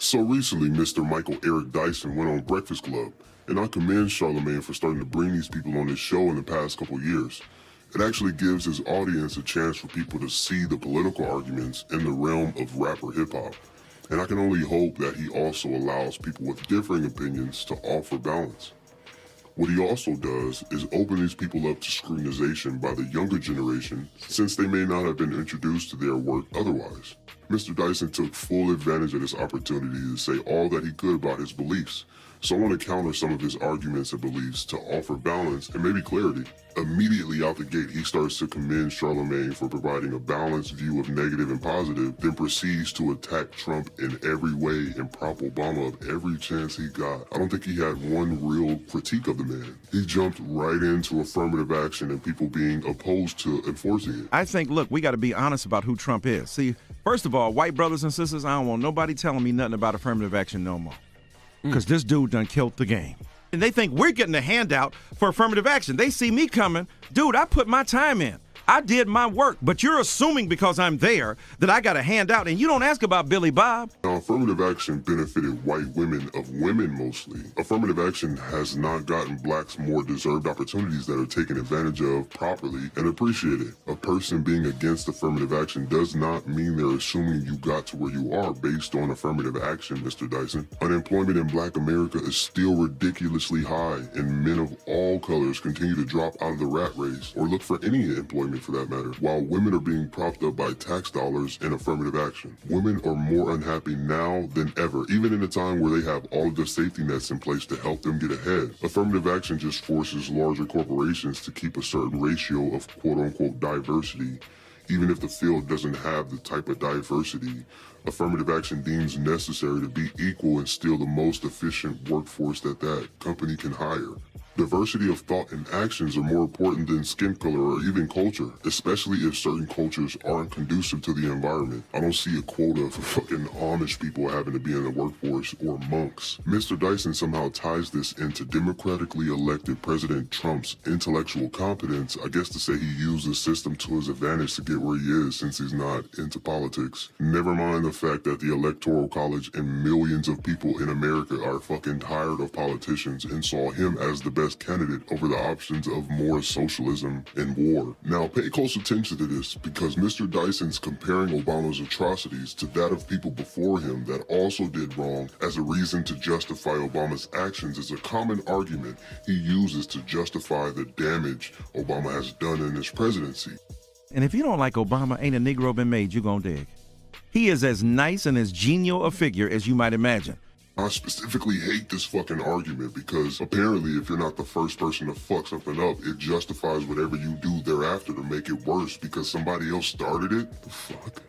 So recently, Mr. Michael Eric Dyson went on Breakfast Club, and I commend Charlemagne for starting to bring these people on his show in the past couple years. It actually gives his audience a chance for people to see the political arguments in the realm of rap or hip-hop. And I can only hope that he also allows people with differing opinions to offer balance. What he also does is open these people up to scrutinization by the younger generation, since they may not have been introduced to their work otherwise. Mr. Dyson took full advantage of this opportunity to say all that he could about his beliefs, so I want to counter some of his arguments and beliefs to offer balance and maybe clarity. Immediately out the gate, he starts to commend Charlemagne for providing a balanced view of negative and positive, then proceeds to attack Trump in every way and prop Obama up every chance he got. I don't think he had one real critique of the man. He jumped right into affirmative action and people being opposed to enforcing it. I think, look, we got to be honest about who Trump is. See, first of all, white brothers and sisters, I don't want nobody telling me nothing about affirmative action no more. Because this dude done killed the game. And they think we're getting a handout for affirmative action. They see me coming. Dude, I put my time in. I did my work, but you're assuming because I'm there that I got a handout, and you don't ask about Billy Bob. Now, affirmative action benefited white women of women mostly. Affirmative action has not gotten blacks more deserved opportunities that are taken advantage of properly and appreciated. A person being against affirmative action does not mean they're assuming you got to where you are based on affirmative action, Mr. Dyson. Unemployment in Black America is still ridiculously high, and men of all colors continue to drop out of the rat race or look for any employment for that matter, while women are being propped up by tax dollars and affirmative action. Women are more unhappy now than ever, even in a time where they have all of the safety nets in place to help them get ahead. Affirmative action just forces larger corporations to keep a certain ratio of quote-unquote diversity, even if the field doesn't have the type of diversity affirmative action deems necessary to be equal and still the most efficient workforce that company can hire. Diversity of thought and actions are more important than skin color or even culture, especially if certain cultures aren't conducive to the environment. I don't see a quota for fucking Amish people having to be in the workforce or monks. Mr. Dyson somehow ties this into democratically elected President Trump's intellectual competence, I guess to say he used the system to his advantage to get where he is since he's not into politics. Never mind the fact that the Electoral College and millions of people in America are fucking tired of politicians and saw him as the best candidate over the options of more socialism and war. Now pay close attention to this, because Mr. Dyson's comparing Obama's atrocities to that of people before him that also did wrong as a reason to justify Obama's actions is a common argument he uses to justify the damage Obama has done in his presidency. And if you don't like Obama, ain't a Negro been made, you gonna dig. He is as nice and as genial a figure as you might imagine. I specifically hate this fucking argument because apparently if you're not the first person to fuck something up, it justifies whatever you do thereafter to make it worse because somebody else started it? The fuck?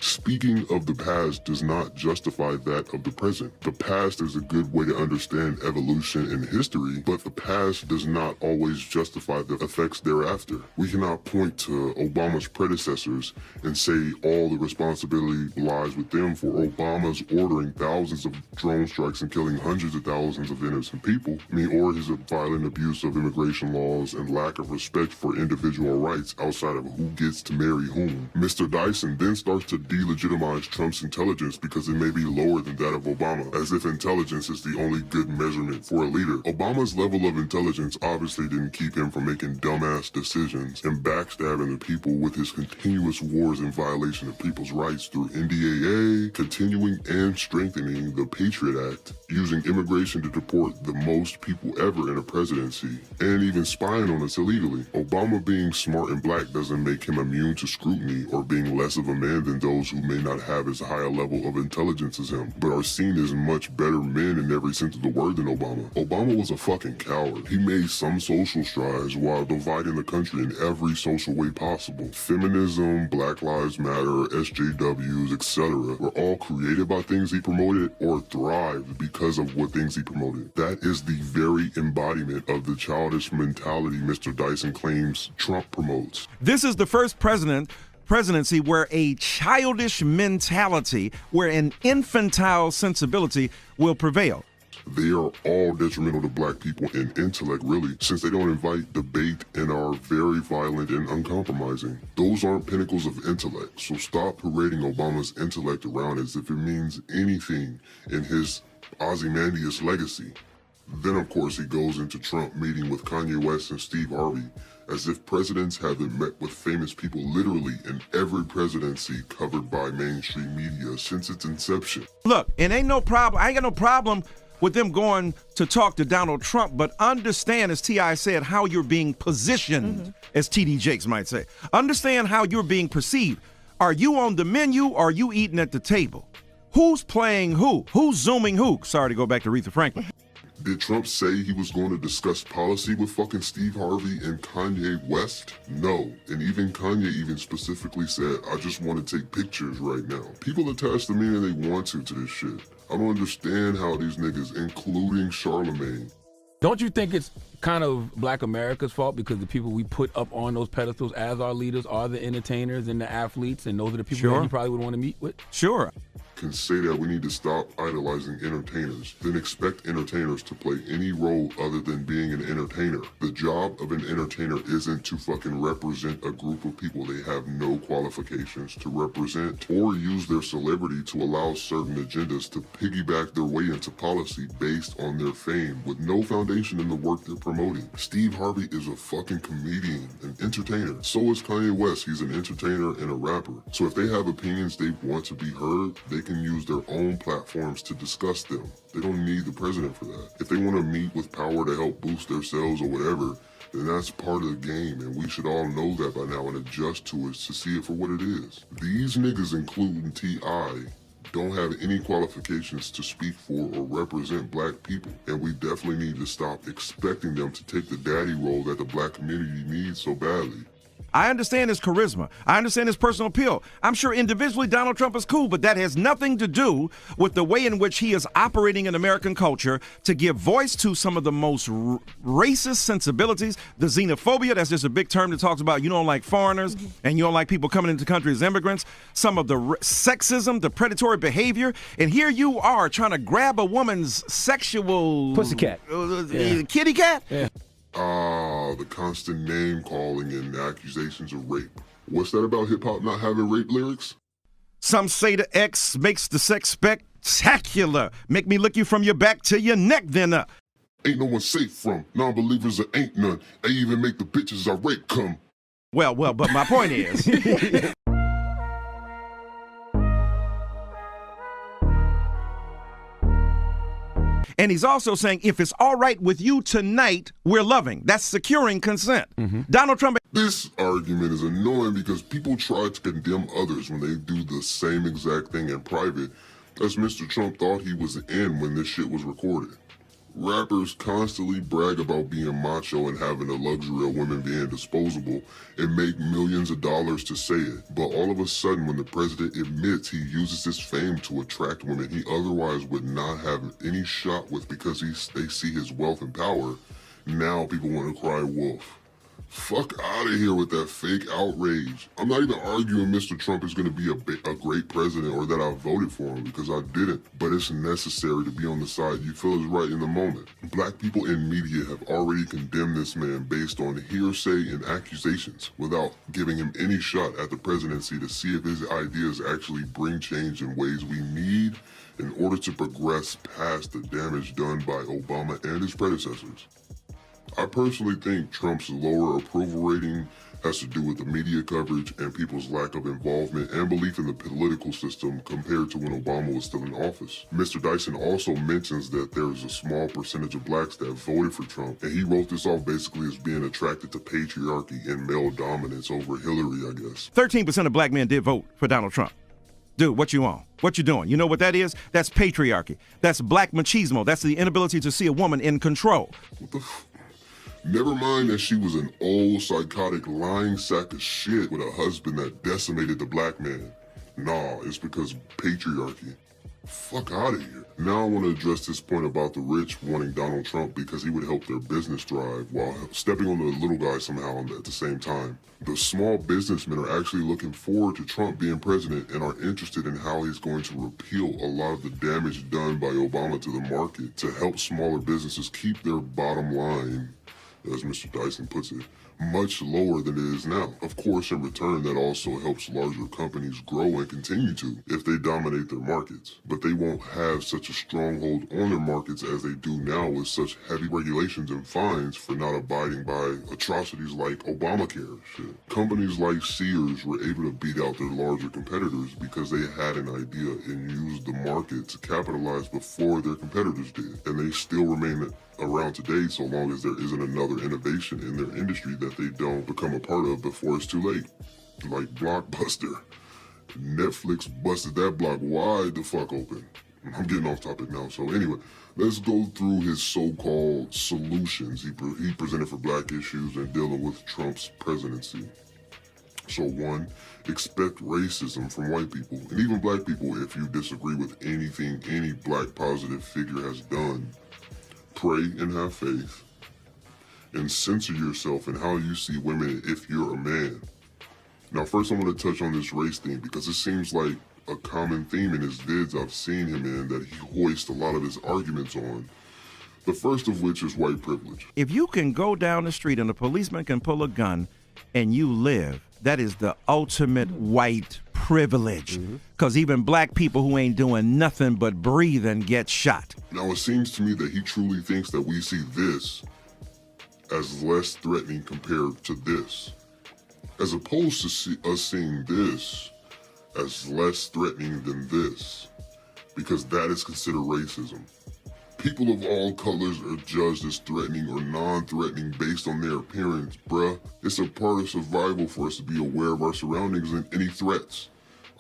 Speaking of the past does not justify that of the present. The past is a good way to understand evolution and history, but the past does not always justify the effects thereafter. We cannot point to Obama's predecessors and say all the responsibility lies with them for Obama's ordering thousands of drone strikes and killing hundreds of thousands of innocent people. Or his violent abuse of immigration laws and lack of respect for individual rights outside of who gets to marry whom. Mr. Dyson then starts to delegitimize Trump's intelligence because it may be lower than that of Obama, as if intelligence is the only good measurement for a leader. Obama's level of intelligence obviously didn't keep him from making dumbass decisions and backstabbing the people with his continuous wars in violation of people's rights through NDAA, continuing and strengthening the Patriot Act, using immigration to deport the most people ever in a presidency, and even spying on us illegally. Obama being smart and black doesn't make him immune to scrutiny or being less of a man than those who may not have as high a level of intelligence as him, but are seen as much better men in every sense of the word than Obama. Obama was a fucking coward. He made some social strides while dividing the country in every social way possible. Feminism, Black Lives Matter, SJWs, etc. were all created by things he promoted or thrived because of what things he promoted. That is the very embodiment of the childish mentality Mr. Dyson claims Trump promotes. This is the first presidency where a childish mentality, where an infantile sensibility will prevail. They are all detrimental to black people in intellect, really, since they don't invite debate and are very violent and uncompromising. Those aren't pinnacles of intellect, so stop parading Obama's intellect around as if it means anything in his Ozymandias legacy. Then, of course, he goes into Trump meeting with Kanye West and Steve Harvey, as if presidents haven't met with famous people literally in every presidency covered by mainstream media since its inception. Look, it ain't no problem. I ain't got no problem with them going to talk to Donald Trump, but understand, as T.I. said, how you're being positioned, as T.D. Jakes might say. Understand how you're being perceived. Are you on the menu or are you eating at the table? Who's playing who? Who's zooming who? Sorry to go back to Aretha Franklin. Did Trump say he was going to discuss policy with fucking Steve Harvey and Kanye West? No. And even Kanye even specifically said, I just want to take pictures right now. People attach the meaning they want to this shit. I don't understand how these niggas, including Charlemagne. Don't you think it's kind of Black America's fault because the people we put up on those pedestals as our leaders are the entertainers and the athletes, and those are the people that you probably would want to meet with? Sure. Can say that we need to stop idolizing entertainers, then expect entertainers to play any role other than being an entertainer. The job of an entertainer isn't to fucking represent a group of people they have no qualifications to represent, or use their celebrity to allow certain agendas to piggyback their way into policy based on their fame with no foundation in the work they're promoting. Steve Harvey is a fucking comedian, an entertainer. So is Kanye West. He's an entertainer and a rapper. So if they have opinions they want to be heard, they can use their own platforms to discuss them. They don't need the president for that. If they want to meet with power to help boost their sales or whatever, then that's part of the game, and we should all know that by now and adjust to it to see it for what it is. These niggas, including T.I., don't have any qualifications to speak for or represent black people, and we definitely need to stop expecting them to take the daddy role that the black community needs so badly. I understand his charisma. I understand his personal appeal. I'm sure individually Donald Trump is cool, but that has nothing to do with the way in which he is operating in American culture to give voice to some of the most racist sensibilities, the xenophobia, that's just a big term that talks about you don't like foreigners and you don't like people coming into the country as immigrants, some of the sexism, the predatory behavior, and here you are trying to grab a woman's sexual... Pussycat. Kitty cat? Yeah. The constant name calling and accusations of rape. What's that about hip-hop not having rape lyrics? Some say the X makes the sex spectacular. Make me lick you from your back to your neck, then Ain't no one safe from non-believers, there ain't none. They even make the bitches I rape come. Well, but my point is... And he's also saying, if it's all right with you tonight, we're loving. That's securing consent. Donald Trump... This argument is annoying because people try to condemn others when they do the same exact thing in private, as Mr. Trump thought he was in when this shit was recorded. Rappers constantly brag about being macho and having the luxury of women being disposable and make millions of dollars to say it. But all of a sudden, when the president admits he uses his fame to attract women he otherwise would not have any shot with because they see his wealth and power, now people want to cry wolf. Fuck out of here with that fake outrage. I'm not even arguing Mr. Trump is going to be a great president or that I voted for him, because I didn't. But it's necessary to be on the side you feel is right in the moment. Black people in media have already condemned this man based on hearsay and accusations without giving him any shot at the presidency to see if his ideas actually bring change in ways we need in order to progress past the damage done by Obama and his predecessors. I personally think Trump's lower approval rating has to do with the media coverage and people's lack of involvement and belief in the political system compared to when Obama was still in office. Mr. Dyson also mentions that there is a small percentage of blacks that voted for Trump, and he wrote this off basically as being attracted to patriarchy and male dominance over Hillary, I guess. 13% of black men did vote for Donald Trump. Dude, what you on? What you doing? You know what that is? That's patriarchy. That's black machismo. That's the inability to see a woman in control. What the Never mind that she was an old, psychotic, lying sack of shit with a husband that decimated the black man. Nah, it's because patriarchy. Fuck out of here. Now I want to address this point about the rich wanting Donald Trump because he would help their business thrive while stepping on the little guy somehow at the same time. The small businessmen are actually looking forward to Trump being president and are interested in how he's going to repeal a lot of the damage done by Obama to the market to help smaller businesses keep their bottom line, as Mr. Dyson puts it, much lower than it is now. Of course, in return, that also helps larger companies grow and continue to if they dominate their markets. But they won't have such a stronghold on their markets as they do now with such heavy regulations and fines for not abiding by atrocities like Obamacare. Shit. Companies like Sears were able to beat out their larger competitors because they had an idea and used the market to capitalize before their competitors did. And they still remain around today so long as there isn't another innovation in their industry that they don't become a part of before it's too late. Like Blockbuster. Netflix busted that block wide the fuck open. I'm getting off topic now. So anyway, let's go through his so-called solutions he presented for black issues and dealing with Trump's presidency. So 1, expect racism from white people and even black people if you disagree with anything any black positive figure has done. Pray and have faith, and censor yourself in how you see women if you're a man. Now, first I'm going to touch on this race thing because it seems like a common theme in his vids I've seen him in that he hoists a lot of his arguments on. The first of which is white privilege. If you can go down the street and a policeman can pull a gun and you live, that is the ultimate white privilege. Because even black people who ain't doing nothing but breathing get shot. Now, it seems to me that he truly thinks that we see this as less threatening compared to this, as opposed to us seeing this as less threatening than this, because that is considered racism. People of all colors are judged as threatening or non-threatening based on their appearance, bruh. It's a part of survival for us to be aware of our surroundings and any threats.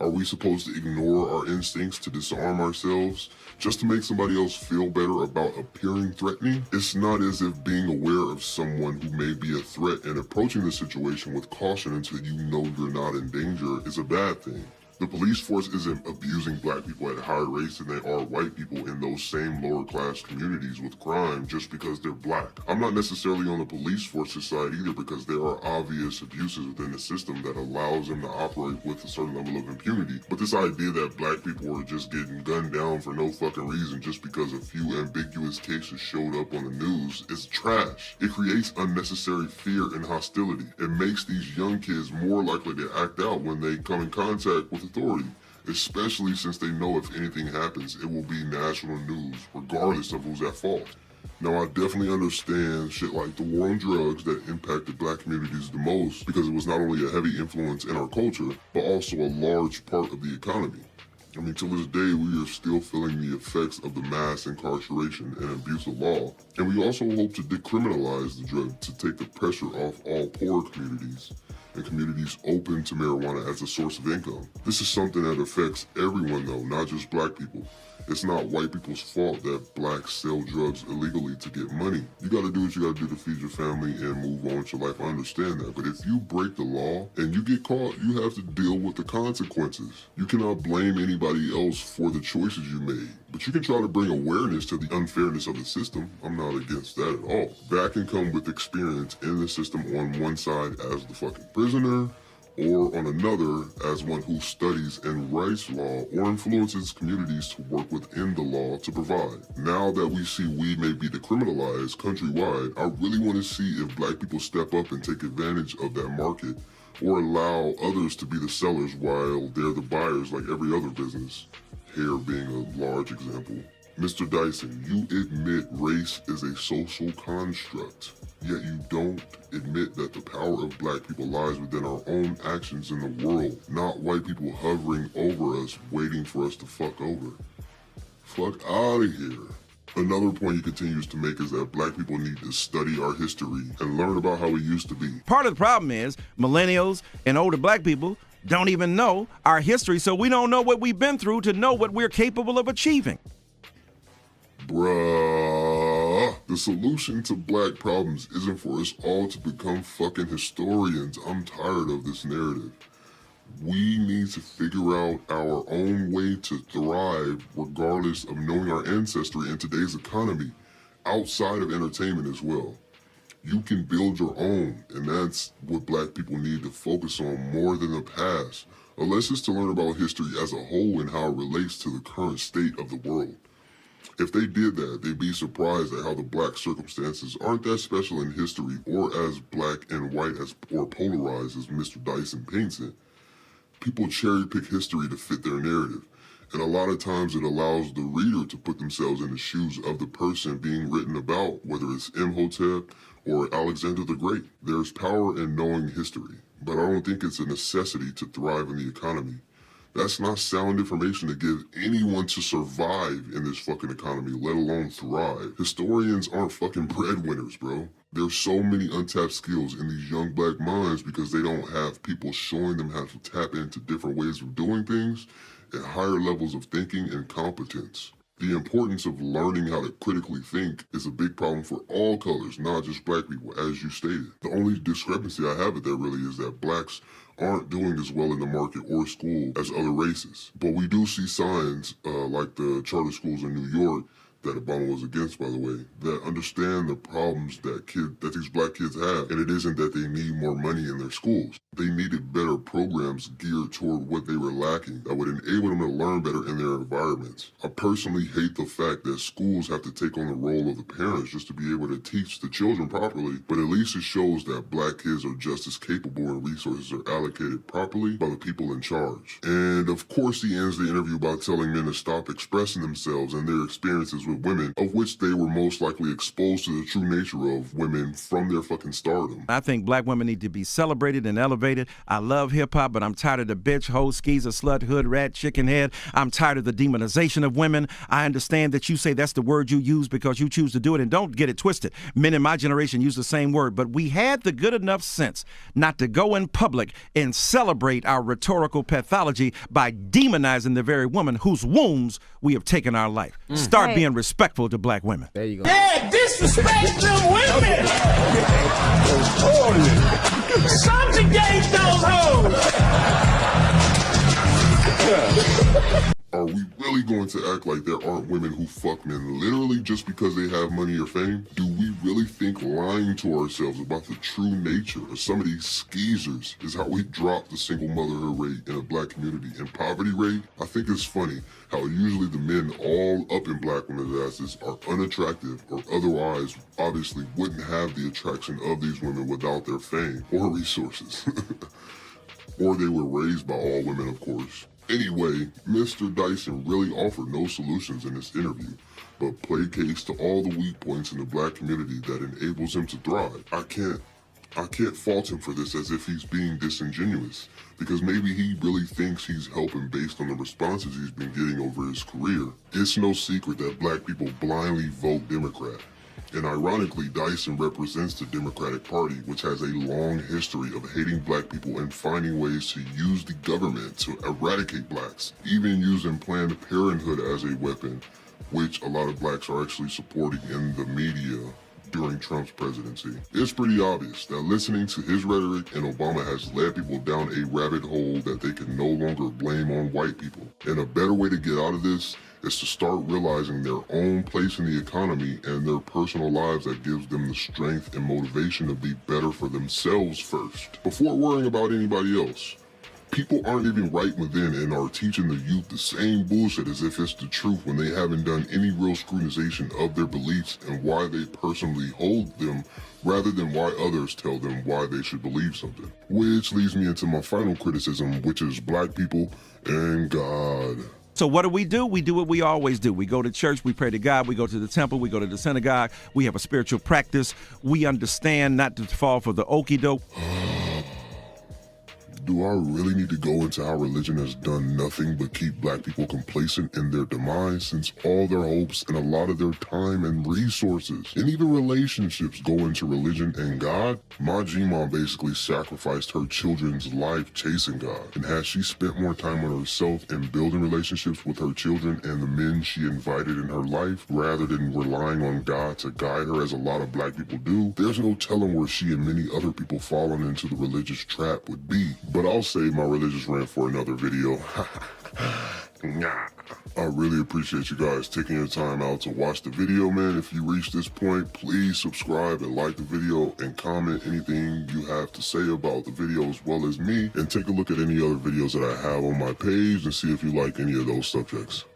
Are we supposed to ignore our instincts to disarm ourselves just to make somebody else feel better about appearing threatening? It's not as if being aware of someone who may be a threat and approaching the situation with caution until you know you're not in danger is a bad thing. The police force isn't abusing black people at higher rates than they are white people in those same lower class communities with crime just because they're black. I'm not necessarily on the police force's side either because there are obvious abuses within the system that allows them to operate with a certain level of impunity. But this idea that black people are just getting gunned down for no fucking reason just because a few ambiguous cases showed up on the news is trash. It creates unnecessary fear and hostility. It makes these young kids more likely to act out when they come in contact with authority, especially since they know if anything happens, it will be national news, regardless of who's at fault. Now, I definitely understand shit like the war on drugs that impacted black communities the most because it was not only a heavy influence in our culture, but also a large part of the economy. I mean, to this day, we are still feeling the effects of the mass incarceration and abuse of law. And we also hope to decriminalize the drug to take the pressure off all poor communities and communities open to marijuana as a source of income. This is something that affects everyone though, not just black people. It's not white people's fault that blacks sell drugs illegally to get money. You gotta do what you gotta do to feed your family and move on with your life. I understand that. But if you break the law and you get caught, you have to deal with the consequences. You cannot blame anybody else for the choices you made. But you can try to bring awareness to the unfairness of the system. I'm not against that at all. That can come with experience in the system on one side as the fucking prisoner, or on another as one who studies and writes law or influences communities to work within the law to provide. Now that we see weed may be decriminalized countrywide, I really want to see if black people step up and take advantage of that market or allow others to be the sellers while they're the buyers like every other business, hair being a large example. Mr. Dyson, you admit race is a social construct, yet you don't admit that the power of black people lies within our own actions in the world, not white people hovering over us, waiting for us to fuck over. Fuck out of here. Another point he continues to make is that black people need to study our history and learn about how we used to be. Part of the problem is millennials and older black people don't even know our history, so we don't know what we've been through to know what we're capable of achieving. Bruh, the solution to black problems isn't for us all to become fucking historians. I'm tired of this narrative. We need to figure out our own way to thrive regardless of knowing our ancestry in today's economy, outside of entertainment as well. You can build your own, and that's what black people need to focus on more than the past. Unless it's to learn about history as a whole and how it relates to the current state of the world. If they did that, they'd be surprised at how the black circumstances aren't that special in history or as black and white or polarized as Mr. Dyson paints it. People cherry pick history to fit their narrative, and a lot of times it allows the reader to put themselves in the shoes of the person being written about, whether it's Imhotep or Alexander the Great. There's power in knowing history, but I don't think it's a necessity to thrive in the economy. That's not sound information to give anyone to survive in this fucking economy, let alone thrive. Historians aren't fucking breadwinners, bro. There's so many untapped skills in these young black minds because they don't have people showing them how to tap into different ways of doing things at higher levels of thinking and competence. The importance of learning how to critically think is a big problem for all colors, not just black people, as you stated. The only discrepancy I have with that really is that blacks aren't doing as well in the market or school as other races. But we do see signs, like the charter schools in New York, that Obama was against, by the way, that understand the problems that these black kids have. And it isn't that they need more money in their schools. They needed better programs geared toward what they were lacking that would enable them to learn better in their environments. I personally hate the fact that schools have to take on the role of the parents just to be able to teach the children properly, but at least it shows that black kids are just as capable and resources are allocated properly by the people in charge. And of course he ends the interview by telling men to stop expressing themselves and their experiences with women, of which they were most likely exposed to the true nature of women from their fucking stardom. I think black women need to be celebrated and elevated. I love hip-hop, but I'm tired of the bitch, hoe, skeezer, slut, hood, rat, chicken head. I'm tired of the demonization of women. I understand that you say that's the word you use because you choose to do it, and don't get it twisted. Men in my generation use the same word, but we had the good enough sense not to go in public and celebrate our rhetorical pathology by demonizing the very woman whose wombs we have taken our life. Start being respectful to black women. There you go. Yeah, disrespect them women. Subjugate those hoes. Are we really going to act like there aren't women who fuck men literally just because they have money or fame? Do we really think lying to ourselves about the true nature of some of these skeezers is how we drop the single motherhood rate in a black community and poverty rate? I think it's funny how usually the men all up in black women's asses are unattractive or otherwise obviously wouldn't have the attraction of these women without their fame or resources. Or they were raised by all women, of course. Anyway, Mr. Dyson really offered no solutions in this interview, but played case to all the weak points in the black community that enables him to thrive. I can't fault him for this as if he's being disingenuous, because maybe he really thinks he's helping based on the responses he's been getting over his career. It's no secret that black people blindly vote Democrat. And ironically, Dyson represents the Democratic Party, which has a long history of hating black people and finding ways to use the government to eradicate blacks, even using Planned Parenthood as a weapon, which a lot of blacks are actually supporting in the media during Trump's presidency. It's pretty obvious that listening to his rhetoric and Obama has led people down a rabbit hole that they can no longer blame on white people. And a better way to get out of this is to start realizing their own place in the economy and their personal lives that gives them the strength and motivation to be better for themselves first, before worrying about anybody else. People aren't even right within and are teaching the youth the same bullshit as if it's the truth when they haven't done any real scrutinization of their beliefs and why they personally hold them, rather than why others tell them why they should believe something. Which leads me into my final criticism, which is black people and God. So what do? We do what we always do. We go to church, we pray to God, we go to the temple, we go to the synagogue, we have a spiritual practice. We understand not to fall for the okie doke. Do I really need to go into how religion has done nothing but keep black people complacent in their demise, since all their hopes and a lot of their time and resources and even relationships go into religion and God? My G-Mom basically sacrificed her children's life chasing God. And has she spent more time on herself and building relationships with her children and the men she invited in her life, rather than relying on God to guide her as a lot of black people do? There's no telling where she and many other people falling into the religious trap would be. But I'll save my religious rant for another video. Nah. I really appreciate you guys taking your time out to watch the video, man. If you reached this point, please subscribe and like the video and comment anything you have to say about the video as well as me. And take a look at any other videos that I have on my page and see if you like any of those subjects.